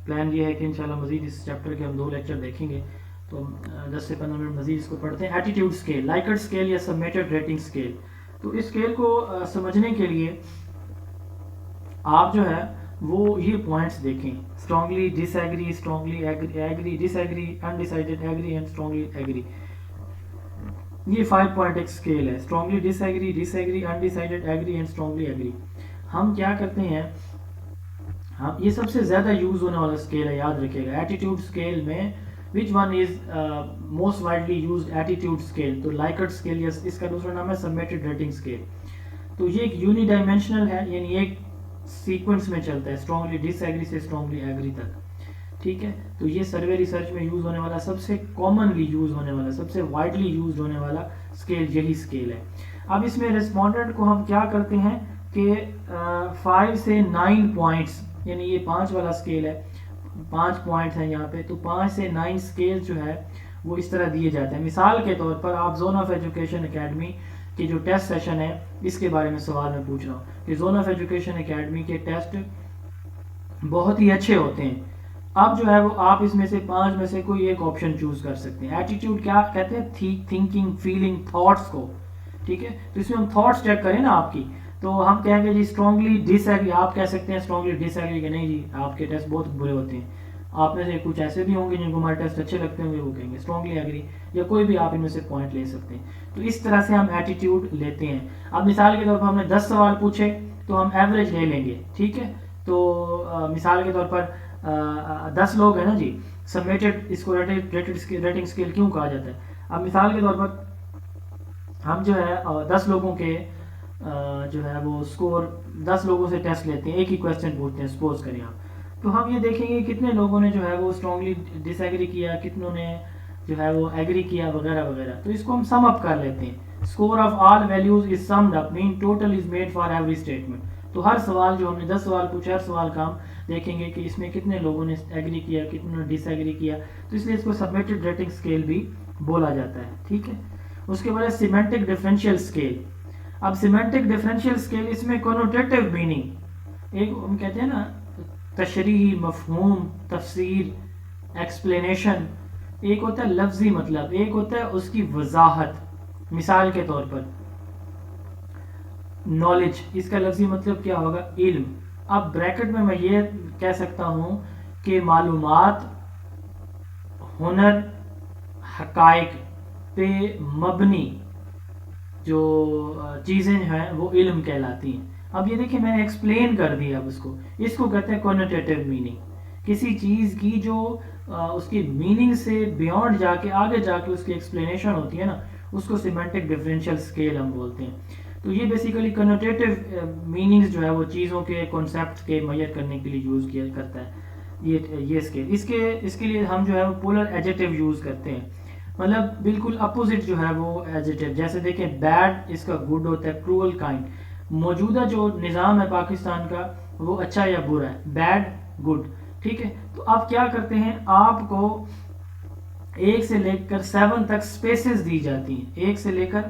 Plan یہ ہے کہ انشاءاللہ مزید اس چیپٹر کے ہم 2 لیکچر دیکھیں گے، تو 10 سے 15 منٹ مزید اس کو پڑھتے ہیں. ایٹیٹیوڈ اسکیل، لائکٹ اسکیل یا سبمیٹڈ ریٹنگ اسکیل. تو اس اسکیل کو سمجھنے کے لیے آپ جو ہے وہ یہ پوائنٹس دیکھیں: strongly disagree, strongly agree, disagree, undecided agree and strongly agree. یہ 5 پوائنٹ ایک اسکیل ہے: strongly disagree, undecided agree and strongly agree. ہم کیا کرتے ہیں، ہم یہ سب سے زیادہ یوز ہونے والا اسکیل ہے، یاد رکھیے گا. ایٹیٹیوڈ اسکیل میں which one is most widely used attitude scale. تو لائکٹ اسکیل یا اس کا دوسرا نام ہے سبمیٹڈ ریٹنگ اسکیل. تو یہ ایک یونی ڈائمینشنل ہے، یعنی ایک سیکوینس میں چلتا ہے اسٹرانگلی ڈس ایگری سے اسٹرانگلی ایگری تک. ٹھیک ہے، تو یہ سروے ریسرچ میں یوز ہونے والا سب سے کامنلی یوز ہونے والا، سب سے وائڈلی یوز ہونے والا اسکیل یہی اسکیل ہے. اب اس میں ریسپونڈنٹ کو ہم کیا کرتے ہیں کہ 5 سے 9 پوائنٹس، یعنی یہ 5 والا اسکیل ہے، 5 پوائنٹس ہیں یہاں پہ، تو 5 سے 9 اسکیل جو ہے وہ اس طرح دیے جاتے ہیں. مثال کے طور پر آپ زون آف ایجوکیشن اکیڈمی کی جو ٹیسٹ سیشن ہے اس کے بارے میں سوال میں پوچھ رہا ہوں کہ زون آف ایجوکیشن اکیڈمی کے ٹیسٹ بہت ہی اچھے ہوتے ہیں. اب جو ہے وہ آپ اس میں سے 5 میں سے کوئی ایک آپشن چوز کر سکتے ہیں. ایٹیٹیوڈ کیا کہتے ہیں؟ تھنکنگ، فیلنگ، تھاٹس کو. ٹھیک ہے، تو اس میں ہم تھاٹس چیک کریں نا آپ کی، تو ہم کہیں گے جی اسٹرانگلی ڈس ایگری. آپ کہہ سکتے ہیں اسٹرانگلی ڈس ایگری کہ نہیں جی آپ کے ٹیسٹ بہت برے ہوتے ہیں. آپ میں سے کچھ ایسے بھی ہوں گے جن کو ہمارے ٹیسٹ اچھے لگتے ہوں گے، وہ کہیں گے اسٹرانگلی ایگری، یا کوئی بھی آپ ان میں سے پوائنٹ لے سکتے ہیں. تو اس طرح سے ہم ایٹیٹیوڈ لیتے ہیں. اب مثال کے طور پر ہم نے 10 سوال پوچھے تو ہم ایوریج لے لیں گے. ٹھیک ہے، تو مثال کے طور پر 10 لوگ ہیں نا جی، سبمیٹڈ اس کو ریٹنگ اسکیل کیوں کہا جاتا ہے. اب مثال کے طور پر ہم جو ہے 10 لوگوں کے جو ہے وہ اسکور 10 لوگوں سے ٹیسٹ لیتے ہیں، ایک ہی کویسچن پوچھتے ہیں، سپوز کریں آپ. تو ہم یہ دیکھیں گے کتنے لوگوں نے جو ہے وہ اسٹرانگلی ڈس ایگری کیا، کتنوں نے جو ہے وہ ایگری کیا، وغیرہ وغیرہ. تو اس کو ہم سم اپ کر لیتے ہیں. Score of all values is summed up main total is made for every statement. تو ہر سوال جو ہم نے 10 سوال پوچھے، ہر سوال کا ہم دیکھیں گے کہ اس میں کتنے لوگوں نے ایگری کیا، کتنوں نے ڈس ایگری کیا. تو اس لیے اس کو سبمیٹڈ ریٹنگ اسکیل بھی بولا جاتا ہے. ٹھیک ہے، اس کے بعد سیمینٹک ڈفرینشیل اسکیل. اب سیمینٹک ڈفرینشیل اسکیل، اس میں کنوٹیٹیو میننگ، ایک ہم کہتے ہیں نا تشریحی، مفہوم، تفسیر، ایکسپلینیشن. ایک ہوتا ہے لفظی مطلب، ایک ہوتا ہے اس کی وضاحت. مثال کے طور پر نالج، اس کا لفظی مطلب کیا ہوگا؟ علم. اب بریکٹ میں یہ کہہ سکتا ہوں کہ معلومات، ہنر، حقائق پہ مبنی جو چیزیں ہیں وہ علم کہلاتی ہیں. اب یہ دیکھیں میں نے ایکسپلین کر دیا. اب اس کو کہتے ہیں کنوٹیٹیو میننگ. کسی چیز کی جو اس کی میننگ سے بیونڈ جا کے، آگے جا کے اس کی ایکسپلینیشن ہوتی ہے نا، اس کو سیمینٹک ڈفرینشیل اسکیل ہم بولتے ہیں. تو یہ بیسیکلی کنوٹیٹیو میننگز جو ہے وہ چیزوں کے کانسیپٹ کے میئر کرنے کے لیے یوز کیا کرتا ہے یہ اسکیل. اس کے لیے ہم جو ہے وہ پولر ایڈجیکٹیو یوز کرتے ہیں، مطلب بالکل اپوزٹ جو ہے وہ ایڈجیکٹیو. جیسے دیکھیں بیڈ، اس کا گڈ ہوتا ہے، کرول کائنڈ. موجودہ جو نظام ہے پاکستان کا وہ اچھا یا برا ہے، بیڈ، گڈ. ٹھیک ہے، تو آپ کیا کرتے ہیں، آپ کو 1 سے لے کر 7 تک سپیسز دی جاتی ہیں. 1 سے لے کر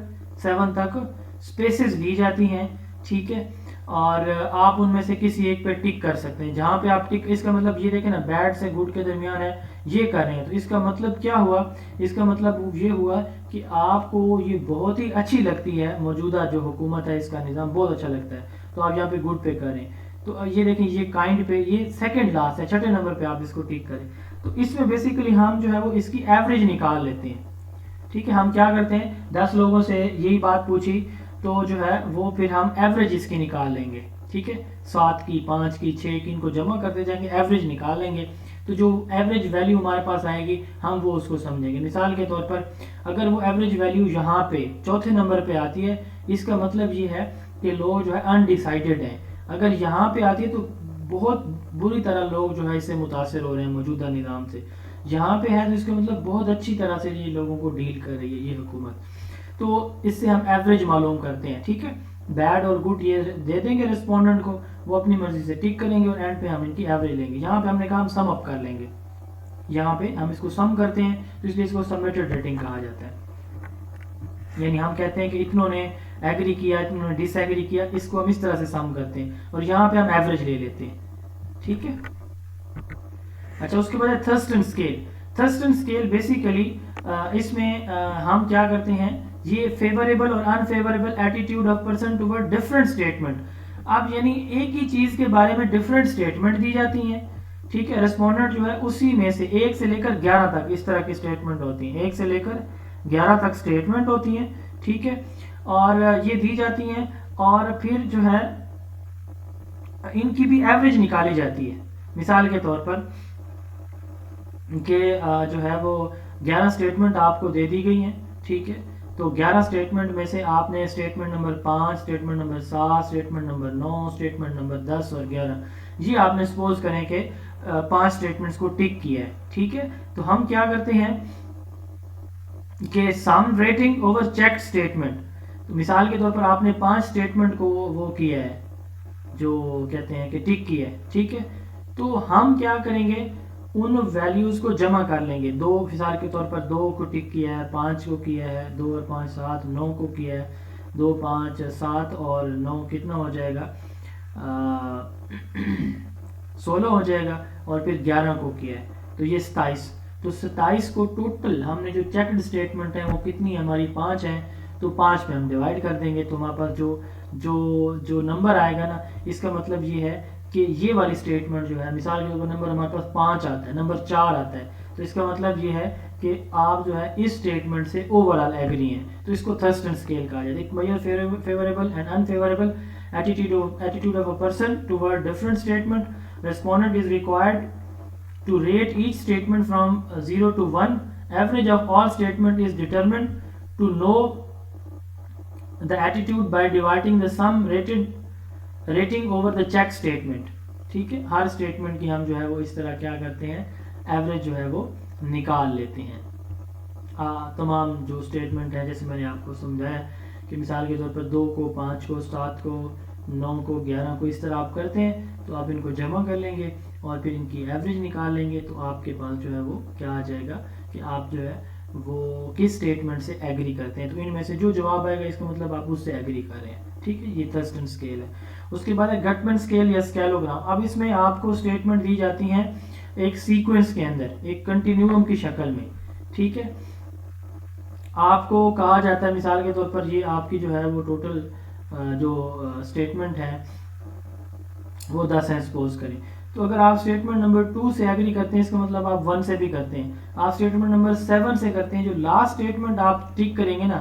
7 تک سپیسز دی جاتی ہیں. ٹھیک ہے، اور آپ ان میں سے کسی ایک پہ ٹک کر سکتے ہیں. جہاں پہ آپ ٹک، اس کا مطلب یہ دیکھیں نا، بیڈ سے گڈ کے درمیان ہے، یہ کر رہے ہیں. تو اس کا مطلب کیا ہوا؟ اس کا مطلب یہ ہوا کہ آپ کو یہ بہت ہی اچھی لگتی ہے، موجودہ جو حکومت ہے، اس کا نظام بہت اچھا لگتا ہے، تو آپ یہاں پہ گڈ پہ کریں. تو یہ دیکھیں یہ کائنڈ پہ، یہ سیکنڈ لاسٹ ہے، 6 نمبر پہ آپ اس کو ٹک کریں. تو اس میں بیسیکلی ہم جو ہے وہ اس کی ایوریج نکال لیتے ہیں. ٹھیک ہے، ہم کیا کرتے ہیں، 10 لوگوں سے یہی بات پوچھی تو جو ہے وہ پھر ہم ایوریج اس کی نکال لیں گے. ٹھیک ہے، 7 کی، 5 کی، 6 کی، ان کو جمع کرتے جائیں گے، ایوریج نکال لیں گے. تو جو ایوریج ویلیو ہمارے پاس آئے گی ہم وہ اس کو سمجھیں گے. مثال کے طور پر اگر وہ ایوریج ویلیو یہاں پہ 4 نمبر پہ آتی ہے، اس کا مطلب یہ ہے کہ لوگ جو ہے انڈیسائیڈڈ ہیں. اگر یہاں پہ آتی ہے تو بہت بری طرح لوگ جو ہے اس سے متاثر ہو رہے ہیں موجودہ نظام سے. یہاں پہ ہے تو اس کا مطلب بہت اچھی طرح سے یہ لوگوں کو ڈیل کر رہی ہے یہ حکومت. تو اس سے ہم ایوریج معلوم کرتے ہیں. ٹھیک ہے، بیڈ اور گڈ یہ دے دیں گے رسپونڈنٹ کو، وہ اپنی مرضی سے ٹک کریں گے اور اینڈ پہ ہم ان کی ایوریج لیں گے. یہاں پہ ہم نے کہا ہم سم اپ کر لیں گے، یہاں پہ ہم اس کو سم کرتے ہیں، تو اس لیے اس کو سبمیٹڈ ریٹنگ کہا جاتا ہے. یعنی ہم کہتے ہیں کہ اتنوں نے ایگری کیا، اتنوں نے ڈس ایگری کیا، اس کو ہم اس طرح سے سم کرتے ہیں اور یہاں پہ ہم ایوریج لے لیتے ہیں. ٹھیک ہے، اچھا اس کے بعد ہے Thurstone scale. Thurstone scale basically اس میں ہم کیا کرتے ہیں, یہ فیوریبل اور unfavourable attitude of person toward different statement. اب یعنی ایک ہی چیز کے بارے میں ڈفرنٹ اسٹیٹمنٹ دی جاتی ہیں, ٹھیک ہے. رسپونڈنٹ جو ہے اسی میں سے 1 سے لے کر 11 تک اس طرح کی اسٹیٹمنٹ ہوتی ہیں, 1 سے لے کر 11 تک اسٹیٹمنٹ ہوتی ہیں, ٹھیک ہے. اور یہ دی جاتی ہیں اور پھر جو ہے ان کی بھی ایوریج نکالی جاتی ہے. مثال کے طور پر کہ جو ہے وہ 11 اسٹیٹمنٹ آپ کو دے دی گئی ہیں, ٹھیک ہے. تو 11 اسٹیٹمنٹ میں سے آپ نے statement number 5, statement number 7, statement number 9, statement number 10 اور 11 یہ آپ نے سپوز کریں کہ 5 اسٹیٹمنٹس کو ٹک کیا ہے, ٹھیک ہے. تو ہم کیا کرتے ہیں کہ سم ریٹنگ اوور چیک اسٹیٹمنٹ. تو مثال کے طور پر آپ نے 5 اسٹیٹمنٹ کو وہ کیا ہے جو کہتے ہیں کہ ٹک کیا ہے, ٹھیک ہے. تو ہم کیا کریں گے, ان ویلیوز کو جمع کر لیں گے. 2 مثال کے طور پر 2 کو ٹک کیا ہے, 5 کو کیا ہے, 2 اور 5 7, 9 کو کیا ہے, 2 5 7 اور 9 کتنا ہو جائے گا 16 ہو جائے گا, اور پھر 11 کو کیا ہے تو یہ 27. تو 27 کو ٹوٹل ہم نے جو چیکڈ اسٹیٹمنٹ ہیں وہ کتنی ہماری 5 ہیں, تو 5 میں ہم ڈیوائڈ کر دیں گے. تو ہمارے پاس جو نمبر آئے گا نا, اس کا مطلب یہ ہے کہ یہ والی اسٹیٹمنٹ جو ہے مثال کے اوپر نمبر ہمارے پاس 5 آتا ہے, نمبر 4 آتا ہے, تو اس کا مطلب یہ ہے کہ آپ جو ہے اس اسٹیٹمنٹ سے اوور آل ایگری ہیں. تو اس کو تھرسٹن اسکیل کہا جاتا ہے. ایک more favourable and unfavourable attitude of a person toward different statement. Respondent is required to rate each statement from 0 to 1. Average of all statement is determined to know the attitude by dividing the sum rating over the check statement. ٹھیک ہے, ہر statement کی ہم جو ہے وہ اس طرح کیا کرتے ہیں, ایوریج جو ہے وہ نکال لیتے ہیں. تمام جو اسٹیٹمنٹ ہے جیسے میں نے آپ کو سمجھایا کہ مثال کے طور پر 2 کو 5 کو 7 کو 9 کو 11 کو اس طرح آپ کرتے ہیں, تو آپ ان کو جمع کر لیں گے اور پھر ان کی ایوریج نکال لیں گے. تو آپ کے پاس جو ہے وہ کیا آ جائے گا کہ آپ جو ہے وہ کس اسٹیٹمنٹ سے ایگری کرتے ہیں. تو ان میں سے جو جواب آئے گا اس کا مطلب آپ اس سے ایگری کر رہے ہیں, ٹھیک ہے. یہ تھرسٹن اسکیل ہے. اس کے بعد ہے گٹمن اسکیل یا اسکیلوگرام. اب اس میں آپ کو اسٹیٹمنٹ دی جاتی ہیں ایک سیکوینس کے اندر, ایک کنٹینیوم کی شکل میں, ٹھیک ہے. آپ کو کہا جاتا ہے مثال کے طور پر یہ آپ کی جو ہے وہ ٹوٹل جو اسٹیٹمنٹ ہے وہ 10 ہیں سپوز کریں. تو اگر آپ اسٹیٹمنٹ نمبر 2 سے ایگری کرتے ہیں اس کا مطلب آپ 1 سے بھی کرتے ہیں. آپ اسٹیٹمنٹ نمبر 7 سے کرتے ہیں, جو لاسٹ اسٹیٹمنٹ آپ ٹک کریں گے نا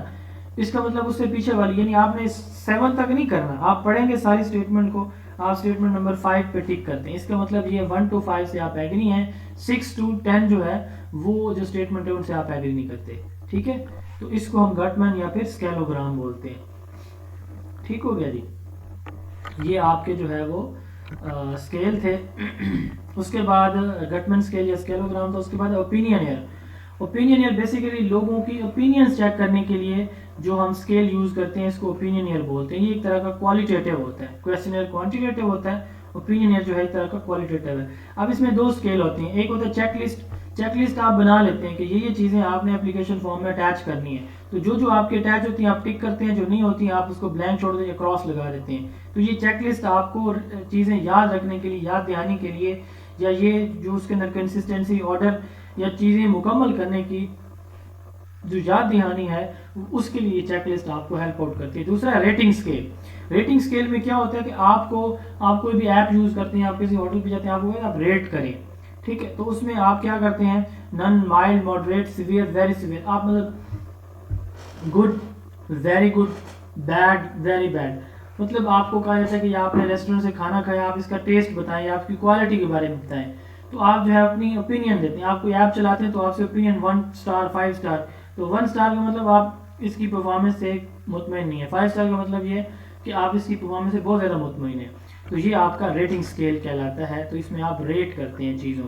اس کا مطلب اس سے پیچھے والی, یعنی آپ نے 7 تک نہیں کرنا, آپ پڑھیں گے ساری اسٹیٹمنٹ کو, آپ اسٹیٹمنٹ نمبر 5 پہ ٹک کرتے ہیں. اس کا مطلب یہ 1 to 5 سے آپ ایگری ہیں, 6 to 10 جو ہے وہ جو اسٹیٹمنٹ ہے ان سے آپ ایگری نہیں کرتے, ٹھیک ہے. تو اس کو ہم گٹمن یا پھر اسکیلوگرام بولتے ہیں. ٹھیک ہو گیا جی. یہ آپ کے جو ہے وہ اسکیل تھے. اس کے بعد گٹمن اسکیل یا اسکیلوگرام تھا. اس کے بعد opinionnaire. Opinionnaire basically لوگوں کی اوپینینز چیک کرنے کے لیے جو ہم اسکیل یوز کرتے ہیں اس کو اوپینین ایئر بولتے ہیں. یہ ایک طرح کا کوالٹیٹیو ہوتا ہے, کویسچنر کوانٹیٹیو ہوتا ہے, اوپینین ایئر جو ہے ایک طرح کا کوالٹیٹیو ہے. اب اس میں 2 اسکیل ہوتے ہیں. ایک ہوتا ہے چیک لسٹ. چیک لسٹ آپ بنا لیتے ہیں کہ یہ چیزیں آپ نے اپلیکیشن فارم میں اٹیچ کرنی ہے, تو جو آپ کے اٹیچ ہوتی ہیں آپ ٹک کرتے ہیں, جو نہیں ہوتی ہیں آپ اس کو بلینک چھوڑ دیں یا کراس لگا دیتے ہیں. تو یہ چیک لسٹ آپ کو چیزیں یاد رکھنے کے لیے, یاد دہانی کے لیے, یا یہ جو اس کے اندر کنسسٹنسی آرڈر یا چیزیں مکمل کرنے کی جو یاد دہانی ہے اس کے لیے چیک لسٹ آپ کو ہیلپ آؤٹ کرتی ہے. دوسرا ہے ریٹنگ اسکیل. ریٹنگ اسکیل میں کیا ہوتا ہے کہ آپ کوئی بھی ایپ یوز کرتے ہیں, آپ کسی ہوٹل پہ جاتے ہیں, آپ کو آپ ریٹ کریں, ٹھیک ہے. تو اس میں آپ کیا کرتے ہیں, none, mild, moderate, severe, very severe. آپ مطلب good, very good, bad, very bad, مطلب آپ کو کہا جاتا ہے کہ آپ نے ریسٹورینٹ سے کھانا کھایا, آپ اس کا ٹیسٹ بتائیں, آپ کی کوالٹی کے بارے میں بتائیں. تو آپ جو ہے اپنی اوپینین دیتے ہیں. آپ کوئی ایپ چلاتے ہیں تو آپ سے اوپینین 1 star 5 star. تو 1 star کا مطلب آپ اس کی پرفارمنس سے مطمئن نہیں ہے, 5 star کا مطلب یہ ہے کہ آپ اس کی پرفارمنس سے بہت زیادہ مطمئن ہیں. تو یہ آپ کا ریٹنگ اسکیل کہلاتا ہے. تو اس میں آپ ریٹ کرتے ہیں چیزوں